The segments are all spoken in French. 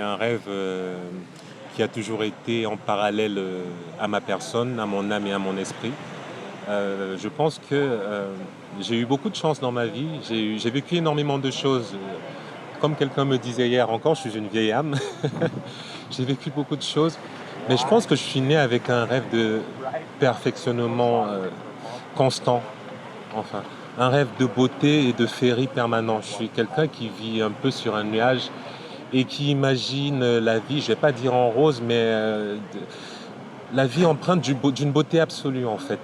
un rêve qui a toujours été en parallèle à ma personne, à mon âme et à mon esprit. Je pense que j'ai eu beaucoup de chance dans ma vie. J'ai vécu énormément de choses. Comme quelqu'un me disait hier encore, je suis une vieille âme. J'ai vécu beaucoup de choses. Mais je pense que je suis né avec un rêve de perfectionnement constant. Enfin, un rêve de beauté et de féerie permanent. Je suis quelqu'un qui vit un peu sur un nuage et qui imagine la vie, je vais pas dire en rose, mais la vie empreinte d'une beauté absolue en fait.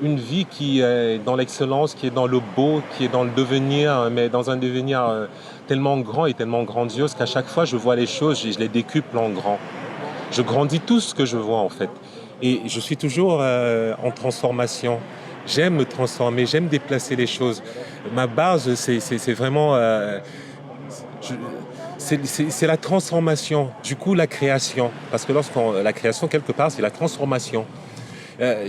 Une vie qui est dans l'excellence, qui est dans le beau, qui est dans le devenir, mais dans un devenir tellement grand et tellement grandiose qu'à chaque fois je vois les choses et je les décuple en grand. Je grandis tout ce que je vois en fait. Et je suis toujours en transformation. J'aime me transformer, j'aime déplacer les choses. Ma base, c'est vraiment... je- c'est la transformation, du coup la création. Parce que la création, quelque part, c'est la transformation.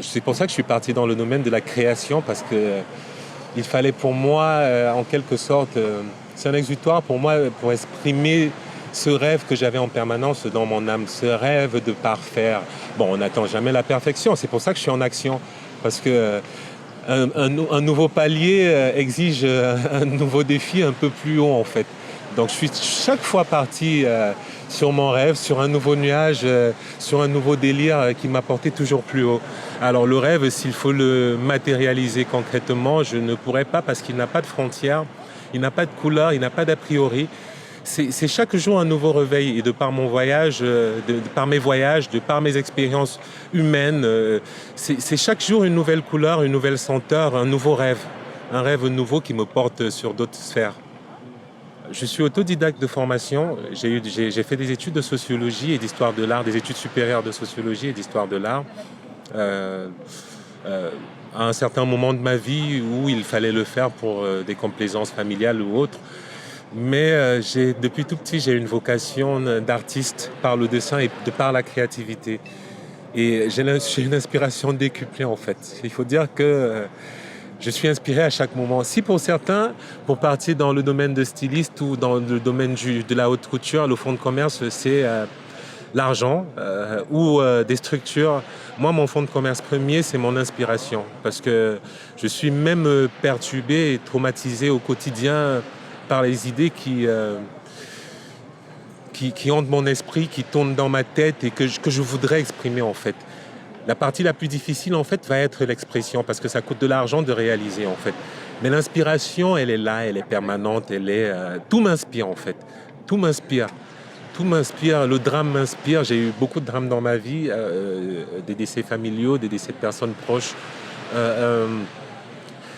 C'est pour ça que je suis parti dans le domaine de la création, parce que il fallait pour moi, en quelque sorte, c'est un exutoire pour moi, pour exprimer ce rêve que j'avais en permanence dans mon âme, ce rêve de parfaire. Bon, on n'attend jamais la perfection, c'est pour ça que je suis en action, parce que un nouveau palier exige un nouveau défi un peu plus haut en fait. Donc je suis chaque fois parti sur mon rêve, sur un nouveau nuage, sur un nouveau délire qui m'apportait toujours plus haut. Alors le rêve, s'il faut le matérialiser concrètement, je ne pourrais pas parce qu'il n'a pas de frontières, il n'a pas de couleur, il n'a pas d'a priori. C'est chaque jour un nouveau réveil et de par mon voyage, de par mes voyages, de par mes expériences humaines, c'est chaque jour une nouvelle couleur, une nouvelle senteur, un nouveau rêve. Un rêve nouveau qui me porte sur d'autres sphères. Je suis autodidacte de formation. J'ai fait des études de sociologie et d'histoire de l'art, des études supérieures de sociologie et d'histoire de l'art. Euh, euh, à un certain moment de ma vie où il fallait le faire pour des complaisances familiales ou autres. Mais depuis tout petit, j'ai une vocation d'artiste par le dessin et de par la créativité. Et j'ai une inspiration décuplée en fait. Il faut dire que je suis inspiré à chaque moment. Si pour certains, pour partir dans le domaine de styliste ou dans le domaine de la haute couture, le fonds de commerce, c'est l'argent ou des structures. Moi, mon fonds de commerce premier, c'est mon inspiration. Parce que je suis même perturbé et traumatisé au quotidien par les idées qui hantent mon esprit, qui tournent dans ma tête et que je voudrais exprimer en fait. La partie la plus difficile en fait va être l'expression parce que ça coûte de l'argent de réaliser en fait. Mais l'inspiration, elle est là, elle est permanente, tout m'inspire en fait. Tout m'inspire. Tout m'inspire, le drame m'inspire. J'ai eu beaucoup de drames dans ma vie, des décès familiaux, des décès de personnes proches. Euh, euh,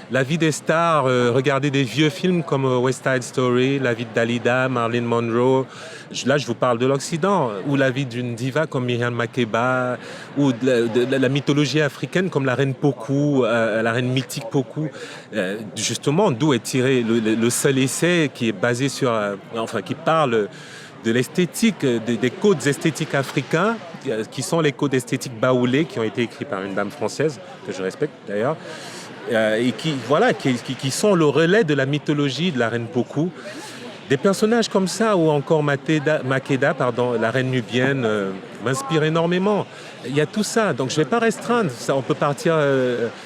la vie des stars, regardez des vieux films comme West Side Story, la vie de Dalida, Marilyn Monroe. Là, je vous parle de l'Occident. Ou la vie d'une diva comme Myriam Makeba, ou de la mythologie africaine comme la reine Pokou, la reine mythique Pokou. Justement, d'où est tiré le seul essai qui est basé sur, enfin, qui parle de l'esthétique, des codes esthétiques africains, qui sont les codes esthétiques baoulés, qui ont été écrits par une dame française, que je respecte d'ailleurs. Et qui sont le relais de la mythologie de la reine Pokou. Des personnages comme ça, ou encore Makeda, la reine nubienne, m'inspirent énormément. Il y a tout ça, donc je ne vais pas restreindre. Ça, on peut partir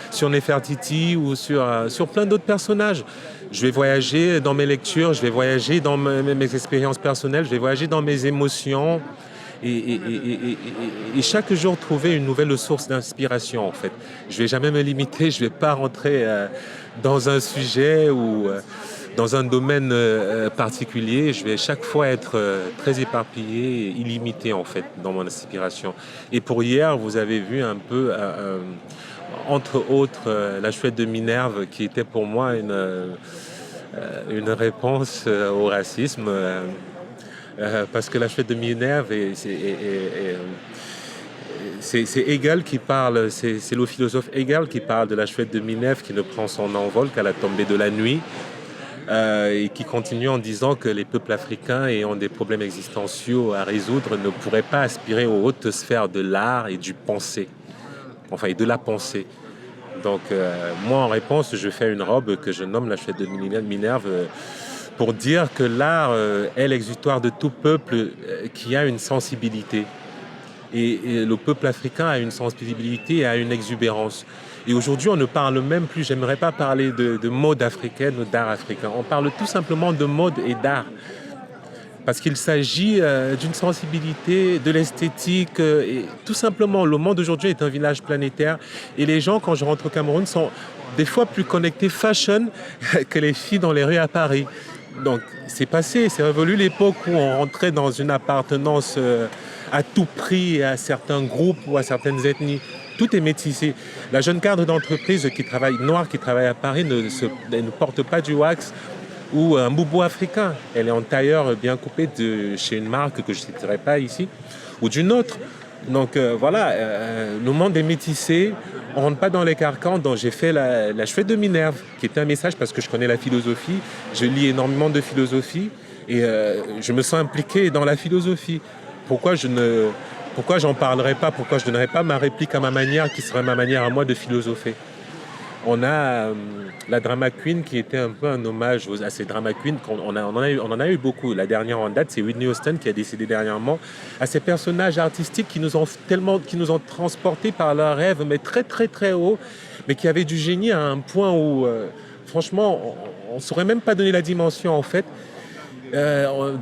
sur Nefertiti ou sur plein d'autres personnages. Je vais voyager dans mes lectures, je vais voyager dans mes expériences personnelles, je vais voyager dans mes émotions. Et chaque jour trouver une nouvelle source d'inspiration en fait. Je vais jamais me limiter, je vais pas rentrer dans un sujet ou dans un domaine particulier. Je vais chaque fois être très éparpillé et illimité en fait dans mon inspiration. Et pour hier, vous avez vu un peu, entre autres, la chouette de Minerve qui était pour moi une réponse au racisme. Parce que la chouette de Minerve, c'est Hegel qui parle, c'est le philosophe Hegel qui parle de la chouette de Minerve qui ne prend son envol qu'à la tombée de la nuit et qui continue en disant que les peuples africains ayant des problèmes existentiaux à résoudre ne pourraient pas aspirer aux hautes sphères de l'art et du pensée, enfin et de la pensée. Donc moi en réponse, je fais une robe que je nomme la chouette de Minerve. pour dire que l'art est l'exutoire de tout peuple qui a une sensibilité. Et le peuple africain a une sensibilité et a une exubérance. Et aujourd'hui, on ne parle même plus, j'aimerais pas parler de mode africaine ou d'art africain. On parle tout simplement de mode et d'art. Parce qu'il s'agit d'une sensibilité, de l'esthétique. Et tout simplement, le monde aujourd'hui est un village planétaire. Et les gens, quand je rentre au Cameroun, sont des fois plus connectés fashion que les filles dans les rues à Paris. Donc, c'est passé, c'est révolu l'époque où on rentrait dans une appartenance à tout prix à certains groupes ou à certaines ethnies. Tout est métissé. La jeune cadre d'entreprise noire qui travaille à Paris elle ne porte pas du wax ou un boubou africain. Elle est en tailleur bien coupé chez une marque que je ne citerai pas ici, ou d'une autre. Donc voilà, le monde est métissé, on ne rentre pas dans les carcans. Donc j'ai fait la chouette de Minerve, qui était un message parce que je connais la philosophie, je lis énormément de philosophie et je me sens impliqué dans la philosophie. Pourquoi j'en parlerai pas, pourquoi je ne donnerai pas ma réplique à ma manière, qui serait ma manière à moi de philosopher. On a la drama queen qui était un peu un hommage à ces drama queens. On en a eu beaucoup. La dernière en date, c'est Whitney Houston qui a décédé dernièrement. À ces personnages artistiques qui nous ont transportés par leurs rêves, mais très très très haut, mais qui avaient du génie à un point où, franchement, on ne saurait même pas donner la dimension en fait.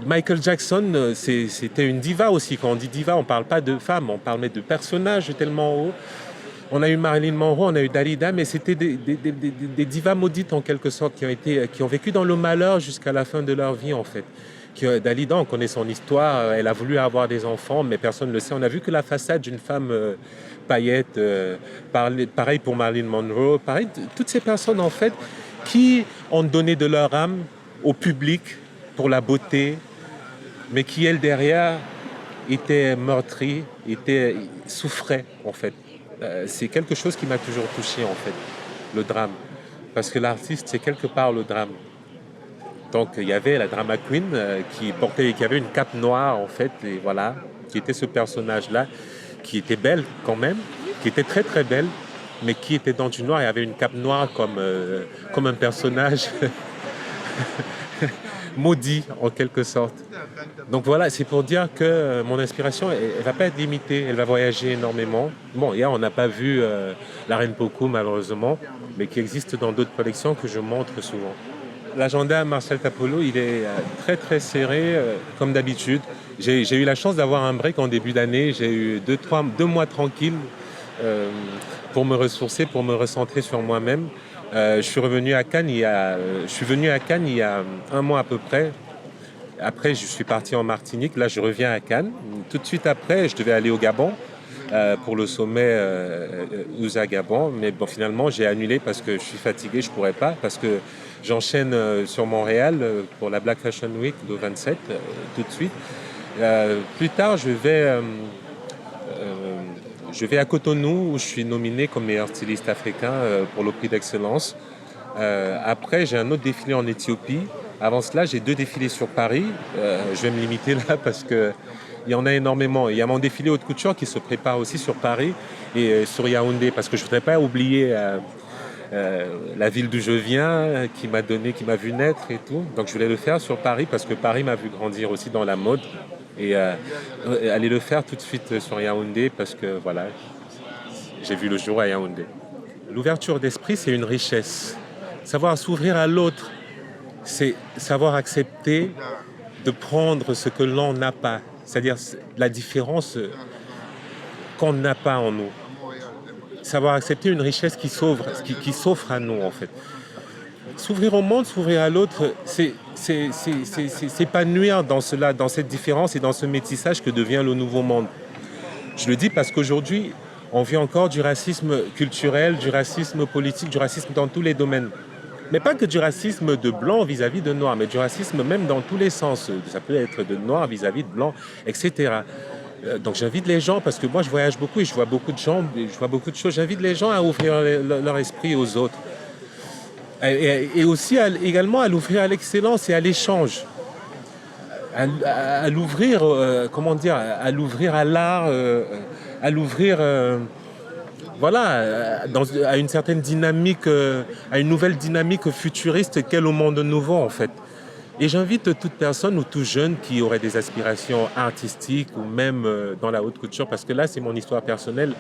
Michael Jackson, c'était une diva aussi. Quand on dit diva, on ne parle pas de femme, on parle de personnages tellement hauts. On a eu Marilyn Monroe, on a eu Dalida, mais c'était des divas maudites en quelque sorte, qui ont vécu dans le malheur jusqu'à la fin de leur vie en fait. Dalida, on connaît son histoire, elle a voulu avoir des enfants, mais personne ne le sait. On a vu que la façade d'une femme paillette, pareil pour Marilyn Monroe, pareil, toutes ces personnes en fait qui ont donné de leur âme au public pour la beauté, mais qui, elles, derrière, étaient meurtries, souffraient, en fait. C'est quelque chose qui m'a toujours touché, en fait, le drame. Parce que l'artiste, c'est quelque part le drame. Donc, il y avait la drama queen qui avait une cape noire, en fait, et voilà, qui était ce personnage-là, qui était belle quand même, qui était très, très belle, mais qui était dans du noir et avait une cape noire comme un personnage maudit en quelque sorte. Donc voilà, c'est pour dire que mon inspiration, elle va pas être limitée, elle va voyager énormément. Bon, hier on n'a pas vu la Reine Pokou malheureusement, mais qui existe dans d'autres collections que je montre souvent. L'agenda Marcel Tapolo, il est très très serré comme d'habitude. J'ai eu la chance d'avoir un break en début d'année, j'ai eu 2 mois tranquilles pour me ressourcer, pour me recentrer sur moi-même. Je suis venu à Cannes il y a 1 mois à peu près. Après, je suis parti en Martinique. Là, je reviens à Cannes. Tout de suite après, je devais aller au Gabon pour le sommet USA Gabon. Mais bon, finalement, j'ai annulé parce que je suis fatigué. Je ne pourrais pas parce que j'enchaîne sur Montréal pour la Black Fashion Week de 27 tout de suite. Plus tard, je vais à Cotonou où je suis nominé comme meilleur styliste africain pour le prix d'excellence. Après, j'ai un autre défilé en Éthiopie. Avant cela, j'ai 2 défilés sur Paris. Je vais me limiter là parce qu'il y en a énormément. Il y a mon défilé haute couture qui se prépare aussi sur Paris et sur Yaoundé parce que je ne voudrais pas oublier la ville d'où je viens qui m'a vu naître et tout. Donc je voulais le faire sur Paris parce que Paris m'a vu grandir aussi dans la mode. Et aller le faire tout de suite sur Yaoundé parce que voilà, j'ai vu le jour à Yaoundé. L'ouverture d'esprit, c'est une richesse. Savoir s'ouvrir à l'autre, c'est savoir accepter de prendre ce que l'on n'a pas, c'est-à-dire la différence qu'on n'a pas en nous. Savoir accepter une richesse qui s'offre à nous en fait. S'ouvrir au monde, s'ouvrir à l'autre, c'est s'épanouir dans cela, dans cette différence et dans ce métissage que devient le nouveau monde. Je le dis parce qu'aujourd'hui, on vit encore du racisme culturel, du racisme politique, du racisme dans tous les domaines. Mais pas que du racisme de blanc vis-à-vis de noir, mais du racisme même dans tous les sens. Ça peut être de noir vis-à-vis de blanc, etc. Donc j'invite les gens, parce que moi je voyage beaucoup et je vois beaucoup de gens, je vois beaucoup de choses, j'invite les gens à ouvrir leur esprit aux autres. Et aussi également à l'ouvrir à l'excellence et à l'échange. À l'ouvrir, à l'ouvrir à l'art, à l'ouvrir à une certaine dynamique, à une nouvelle dynamique futuriste qu'est le monde nouveau en fait. Et j'invite toute personne ou tout jeune qui aurait des aspirations artistiques ou même dans la haute couture, parce que là, c'est mon histoire personnelle,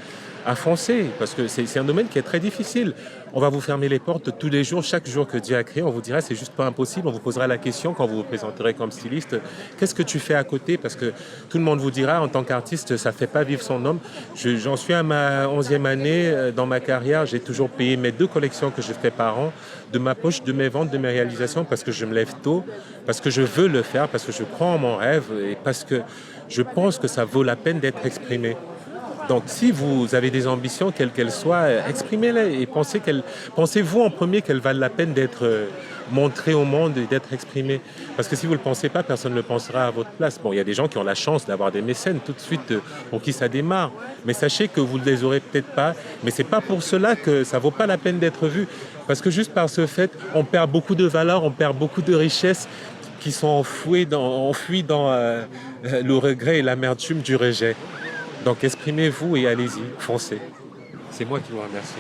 à foncer, parce que c'est un domaine qui est très difficile. On va vous fermer les portes tous les jours, chaque jour que Dieu a créé, on vous dira c'est juste pas impossible, on vous posera la question quand vous vous présenterez comme styliste, qu'est-ce que tu fais à côté? Parce que tout le monde vous dira en tant qu'artiste, ça fait pas vivre son homme. J'en suis à ma 11e année dans ma carrière, j'ai toujours payé mes 2 collections que je fais par an, de ma poche, de mes ventes, de mes réalisations, parce que je me lève tôt, parce que je veux le faire, parce que je crois en mon rêve et parce que je pense que ça vaut la peine d'être exprimé. Donc, si vous avez des ambitions, quelles qu'elles soient, exprimez-les et pensez-vous en premier qu'elles valent la peine d'être montrées au monde et d'être exprimées. Parce que si vous ne le pensez pas, personne ne le pensera à votre place. Bon, il y a des gens qui ont la chance d'avoir des mécènes tout de suite pour qui ça démarre. Mais sachez que vous ne les aurez peut-être pas. Mais c'est pas pour cela que ça vaut pas la peine d'être vu. Parce que juste par ce fait, on perd beaucoup de valeur, on perd beaucoup de richesses qui sont enfouies dans le regret et l'amertume du rejet. Donc exprimez-vous et allez-y, foncez. C'est moi qui vous remercie.